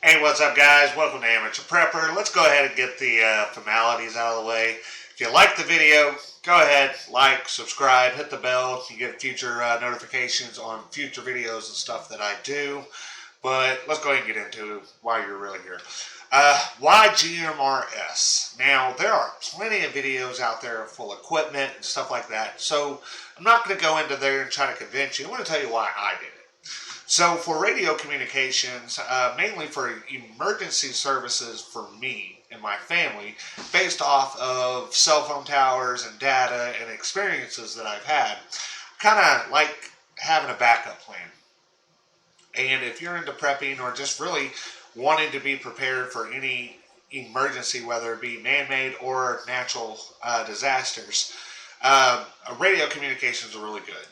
Hey, what's up, guys? Welcome to Amateur Prepper. Let's go ahead and get the formalities out of the way. If you like the video, go ahead, like, subscribe, hit the bell. You get future notifications on future videos and stuff that I do. But let's go ahead and get into why you're really here. Why GMRS? Now, there are plenty of videos out there full of equipment and stuff like that. So I'm not going to go into there and try to convince you. I want to tell you why I did it. So for radio communications, mainly for emergency services for me and my family, based off of cell phone towers and data and experiences that I've had, kind of like having a backup plan. And if you're into prepping or just really wanting to be prepared for any emergency, whether it be man-made or natural disasters, radio communications are really good.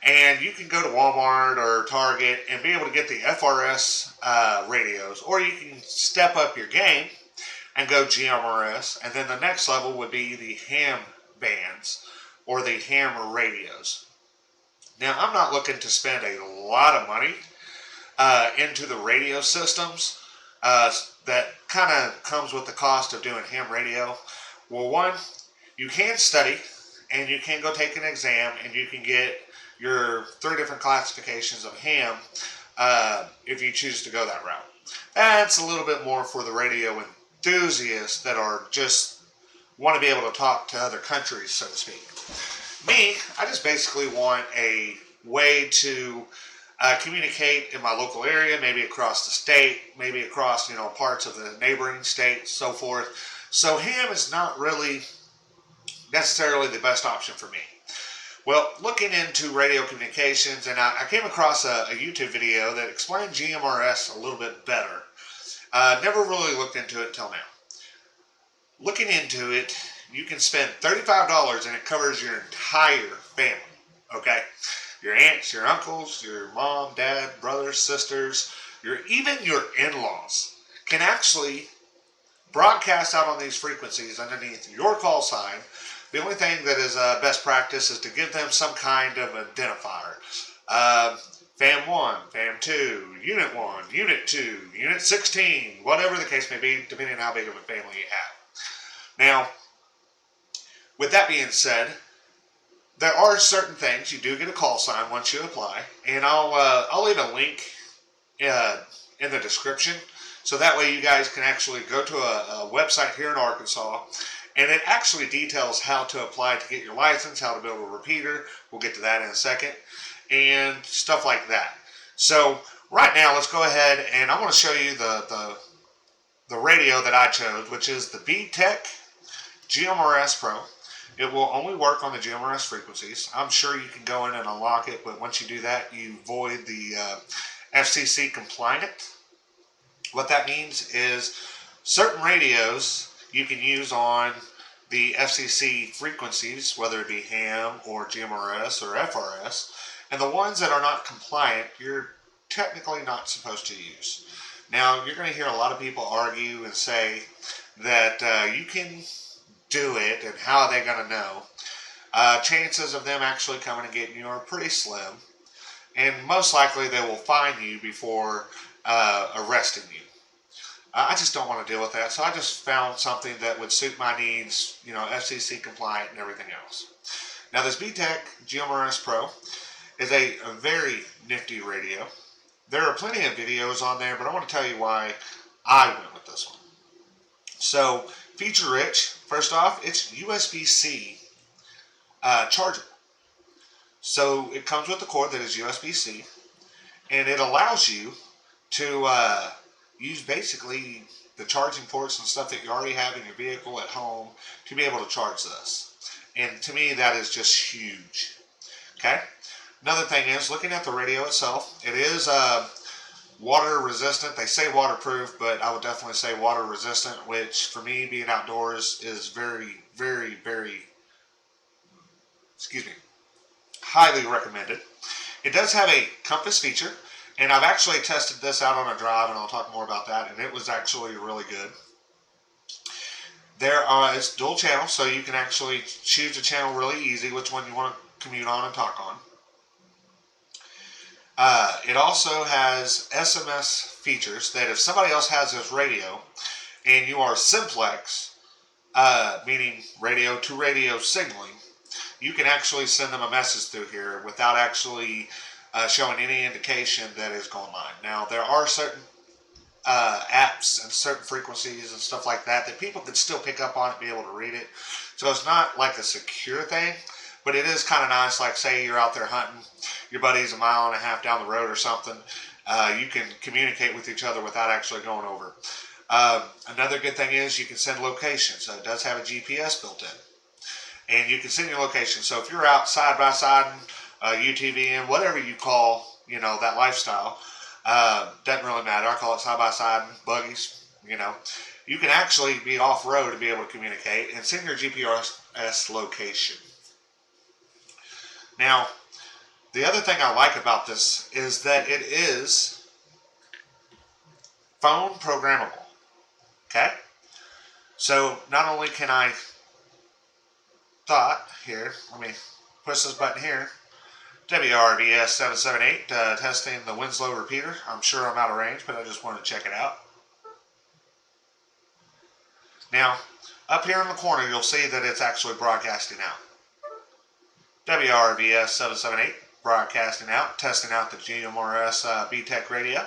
And you can go to Walmart or Target and be able to get the FRS radios, or you can step up your game and go GMRS, and then the next level would be the ham bands or the ham radios. Now, I'm not looking to spend a lot of money into the radio systems that kind of comes with the cost of doing ham radio. Well, one, you can study and you can go take an exam and you can get your 3 different classifications of ham if you choose to go that route. That's a little bit more for the radio enthusiasts that are just want to be able to talk to other countries, so to speak. Me, I just basically want a way to communicate in my local area, maybe across the state, maybe across parts of the neighboring states, so forth. So ham is not really necessarily the best option for me. Well, looking into radio communications, and I came across a YouTube video that explained GMRS a little bit better. Never really looked into it till now. Looking into it, you can spend $35 and it covers your entire family, okay? Your aunts, your uncles, your mom, dad, brothers, sisters, even your in-laws can actually broadcast out on these frequencies underneath your call sign. The only thing that is best practice is to give them some kind of identifier. Fam 1, Fam 2, Unit 1, Unit 2, Unit 16, whatever the case may be, depending on how big of a family you have. Now, with that being said, there are certain things. You do get a call sign once you apply, and I'll leave a link in the description, so that way you guys can actually go to a website here in Arkansas. And it actually details how to apply to get your license, how to build a repeater. We'll get to that in a second. And stuff like that. So right now, let's go ahead and I want to show you the radio that I chose, which is the B-Tech GMRS Pro. It will only work on the GMRS frequencies. I'm sure you can go in and unlock it, but once you do that, you void the FCC compliant. What that means is certain radios you can use on the FCC frequencies, whether it be ham or GMRS or FRS, and the ones that are not compliant, you're technically not supposed to use. Now, you're going to hear a lot of people argue and say that you can do it, and how are they going to know? Chances of them actually coming and getting you are pretty slim, and most likely they will fine you before arresting you. I just don't want to deal with that, so I just found something that would suit my needs, FCC compliant and everything else. Now, this B-Tech GMRS Pro is a very nifty radio. There are plenty of videos on there, but I want to tell you why I went with this one. So, feature rich. First off, it's USB-C chargeable. So, it comes with a cord that is USB-C, and it allows you to use basically the charging ports and stuff that you already have in your vehicle at home to be able to charge this. And to me, that is just huge. Okay? Another thing is, looking at the radio itself, it is water resistant. They say waterproof, but I would definitely say water resistant, which for me, being outdoors, is very, very, very, highly recommended. It does have a compass feature. And I've actually tested this out on a drive, and I'll talk more about that, and it was actually really good. It's dual channel, so you can actually choose a channel really easy, which one you want to commute on and talk on. It also has SMS features that if somebody else has this radio and you are simplex, meaning radio to radio signaling, you can actually send them a message through here without actually showing any indication that it's going live. Now, there are certain apps and certain frequencies and stuff like that people can still pick up on it, be able to read it. So it's not like a secure thing, but it is kind of nice. Like, say you're out there hunting, your buddy's a mile and a half down the road or something, you can communicate with each other without actually going over. Another good thing is you can send location, so it does have a GPS built in, and you can send your location. So if you're out side by side, UTVing, whatever you call that lifestyle, doesn't really matter. I call it side by side buggies. You can actually be off road to be able to communicate and send your GPS location. Now, the other thing I like about this is that it is phone programmable. Okay? So not only can I let me push this button here, WRVS 778, testing the Winslow repeater. I'm sure I'm out of range, but I just wanted to check it out. Now, up here in the corner, you'll see that it's actually broadcasting out. WRVS 778, broadcasting out, testing out the GMRS BTEC radio.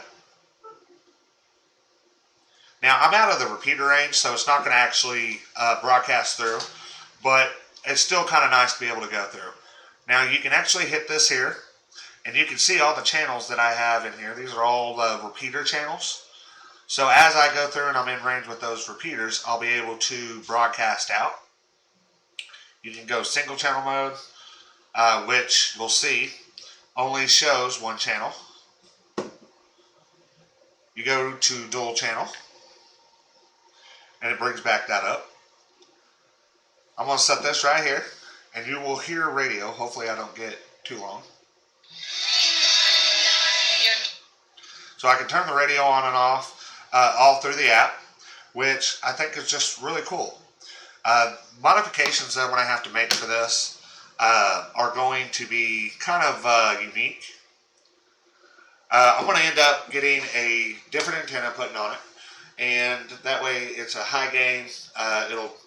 Now, I'm out of the repeater range, so it's not going to actually broadcast through, but it's still kind of nice to be able to go through. Now, you can actually hit this here, and you can see all the channels that I have in here. These are all repeater channels. So as I go through and I'm in range with those repeaters, I'll be able to broadcast out. You can go single channel mode, which we'll see only shows one channel. You go to dual channel, and it brings back that up. I'm going to set this right here, and you will hear radio. Hopefully I don't get too long. So I can turn the radio on and off all through the app, which I think is just really cool. Modifications that I'm going to have to make for this are going to be kind of unique. I'm going to end up getting a different antenna putting on it, and that way it's a high gain.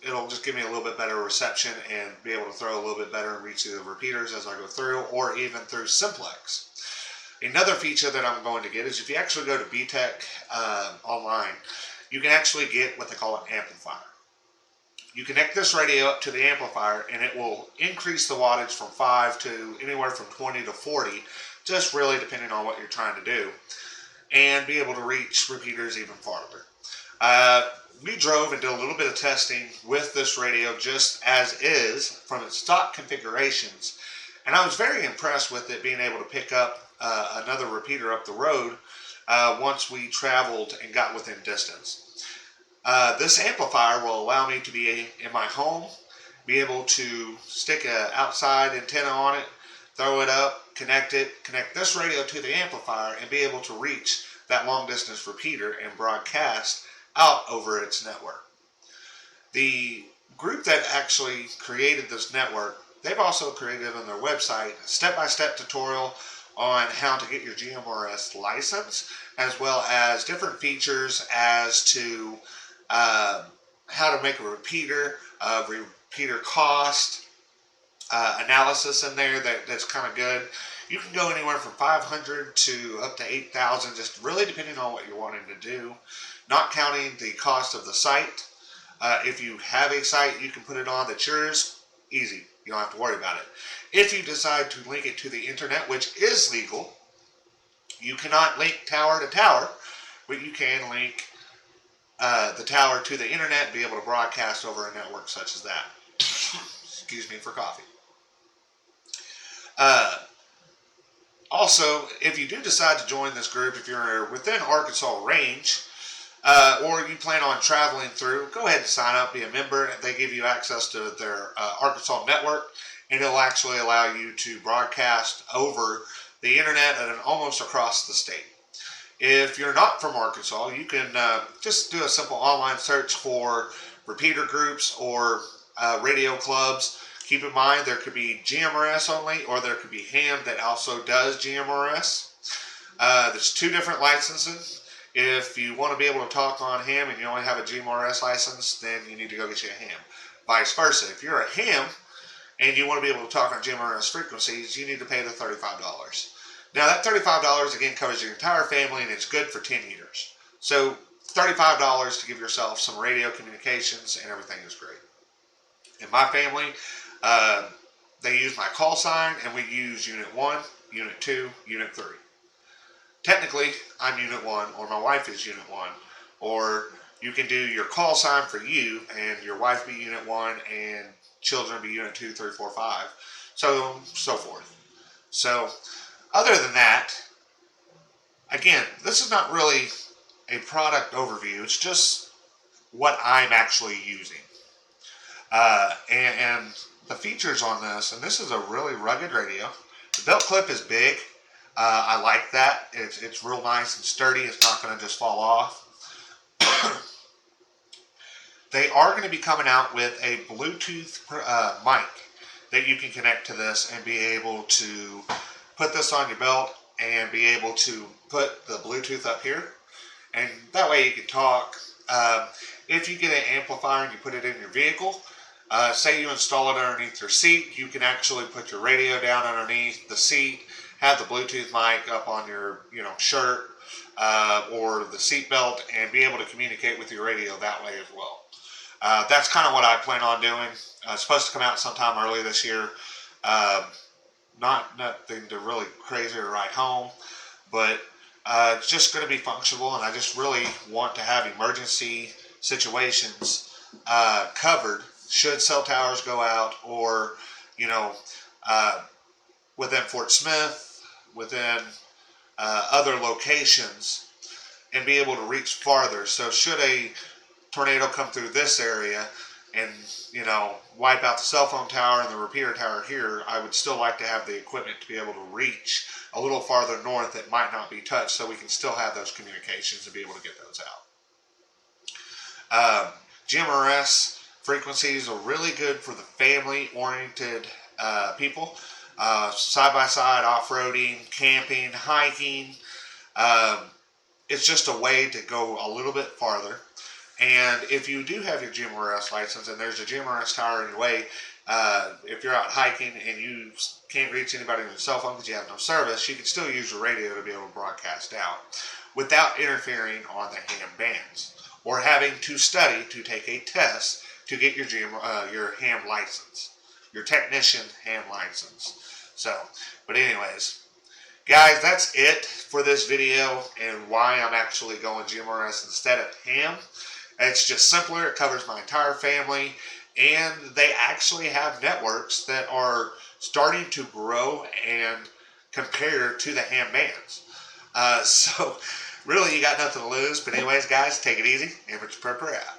It'll just give me a little bit better reception and be able to throw a little bit better and reach the repeaters as I go through, or even through simplex. Another feature that I'm going to get is if you actually go to BTEC online, you can actually get what they call an amplifier. You connect this radio up to the amplifier, and it will increase the wattage from 5 to anywhere from 20 to 40, just really depending on what you're trying to do, and be able to reach repeaters even farther. We drove and did a little bit of testing with this radio just as is from its stock configurations, and I was very impressed with it being able to pick up another repeater up the road once we traveled and got within distance. This amplifier will allow me to be in my home, be able to stick an outside antenna on it, throw it up, connect this radio to the amplifier, and be able to reach that long distance repeater and broadcast out over its network. The group that actually created this network, they've also created on their website a step-by-step tutorial on how to get your GMRS license, as well as different features as to how to make a repeater cost analysis in there that's kind of good. You can go anywhere from 500 to up to 8,000, just really depending on what you're wanting to do, not counting the cost of the site. If you have a site you can put it on that's yours, easy. You don't have to worry about it. If you decide to link it to the internet, which is legal, you cannot link tower to tower, but you can link the tower to the internet and be able to broadcast over a network such as that. Excuse me for coffee. Also, if you do decide to join this group, if you're within Arkansas range, or you plan on traveling through, go ahead and sign up, be a member. They give you access to their Arkansas network, and it'll actually allow you to broadcast over the internet and almost across the state. If you're not from Arkansas, you can just do a simple online search for repeater groups or radio clubs. Keep in mind there could be GMRS only, or there could be ham that also does GMRS. There's 2 different licenses. If you want to be able to talk on ham and you only have a GMRS license, then you need to go get you a ham. Vice versa. If you're a ham and you want to be able to talk on GMRS frequencies, you need to pay the $35. Now that $35 again covers your entire family and it's good for 10 years. So $35 to give yourself some radio communications and everything is great. In my family, they use my call sign and we use Unit 1, Unit 2, Unit 3. Technically, I'm Unit 1 or my wife is Unit 1, or you can do your call sign for you and your wife be Unit 1 and children be Unit 2, 3, 4, 5, so forth. So other than that, again, this is not really a product overview. It's just what I'm actually using. And the features on this, and this is a really rugged radio. The belt clip is big. I like that. It's real nice and sturdy. It's not going to just fall off. They are going to be coming out with a Bluetooth mic that you can connect to this and be able to put this on your belt and be able to put the Bluetooth up here. And that way you can talk. If you get an amplifier and you put it in your vehicle, say you install it underneath your seat, you can actually put your radio down underneath the seat, have the Bluetooth mic up on your shirt or the seat belt, and be able to communicate with your radio that way as well. That's kind of what I plan on doing. It's supposed to come out sometime early this year. Nothing to really crazy or write home, but it's just going to be functional, and I just really want to have emergency situations covered should cell towers go out, or within Fort Smith, within other locations, and be able to reach farther. So should a tornado come through this area and wipe out the cell phone tower and the repeater tower here, I would still like to have the equipment to be able to reach a little farther north that might not be touched, so we can still have those communications and be able to get those out. GMRS frequencies are really good for the family-oriented people. Side-by-side, off-roading, camping, hiking. It's just a way to go a little bit farther. And if you do have your GMRS license and there's a GMRS tower in your way, if you're out hiking and you can't reach anybody on your cell phone because you have no service, you can still use your radio to be able to broadcast out without interfering on the ham bands or having to study to take a test to get your ham license, your technician ham license. So, but anyways, guys, that's it for this video and why I'm actually going GMRS instead of ham. It's just simpler. It covers my entire family, and they actually have networks that are starting to grow and compare to the ham bands. So really, you got nothing to lose. But anyways, guys, take it easy. Amateur Prepper out.